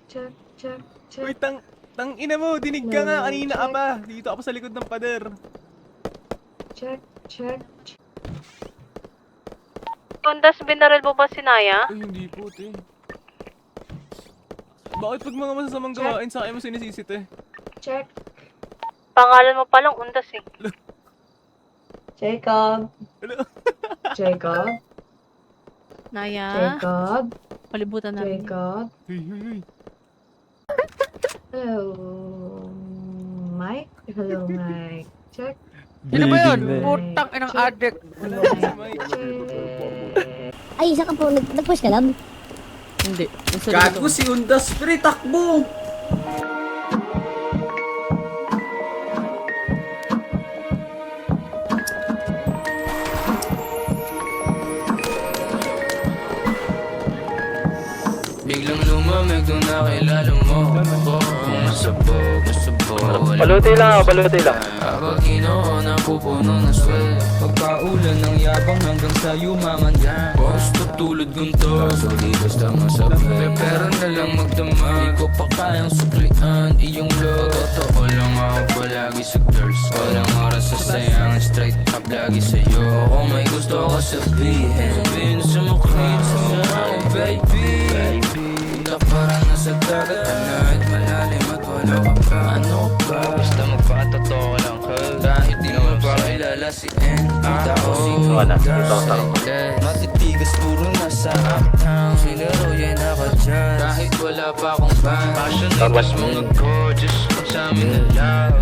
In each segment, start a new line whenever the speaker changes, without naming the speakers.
check, check,
Uy,
check.
tang ina mo, dinig ka nga, kanina ka pa. Dito ako sa likod ng pader.
Check, check.
Tundas, binaril mo ba si Naya?
Ay, hindi po, te. Bakit pag mga masasamang gawain sa akin mo sinisisit eh?
Check.
Pangalan mo palang Undas eh.
Jacob.
Ano?
Jacob.
Naya,
Jacob.
palibutan natin.
Jacob.
Uy, uy, uy.
Hello, Mike. Hello, Mike. Check.
Sino ba yun?
Mike.
Putang inang
Check.
addict.
Wala na si Mike.
Check.
Ay, isa ka po. Nag-push ka lang?
Hindi.
Gago si Undas, pre, takbo!
Biglang lumamig nung nakilala mo ako. Masabog, masabog.
Paluti lang ako, paluti lang.
Habang ginoon ang pupuno ng swel. Pagpaulan ng yabang hanggang sa yumaman yan. Gusto tulad gunto, so di basta masabay. Pero na lang magdama, di ko pa kayang suklian iyong love. Totoo lang ako palagi sa girls. Walang oras sa sayang, straight up lagi sa'yo. Kung may gusto ko sabihin, sabihin sa mukha sa'yo, baby. Punta parang nasa dagat, panahit malalim at wala ka pa. Ano ba? Basta magpatotoo lang ka. Kahit di mo pa kilala si N. Kita ko si Undas sa inglés. Matitigas puro nasa uptown. Sinero yan ako dyan. Kahit wala pa akong band. Passionate mga gorgeous sa amin na loud.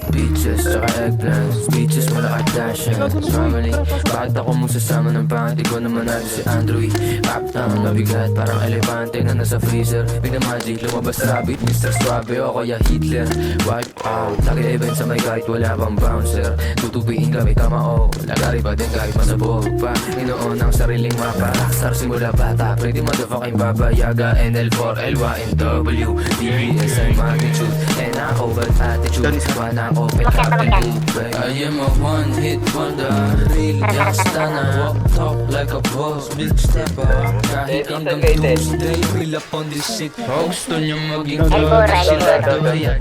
Beaches, tsaka eggplants. Beaches, mala Kardashians. Family, bakit ako mong sasama ng pangit? Ikaw naman natin si Andrew. Uptown, mabigat, parang elepante na nasa freezer. Bigla magic, lumabas rabbit, Mr. Suave o kaya Hitler. Wipe out, nag-event sa may kahit wala pang bouncer. Tutubiin kami kamao, lagari pa din kahit masabog pa. Inoon ang sariling mapa, rockstar simula bata. Pretty motherfucking Baba Yaga, NL4, LYNW, DBS and magnitude. And ako, bad attitude, iska na ako. I am a one-hit wonder. Real gangsta na walk, talk like a boss. Big stepper. Kahit hanggang Tuesday, real up on this shit. Gusto niya maging good. Sila kaya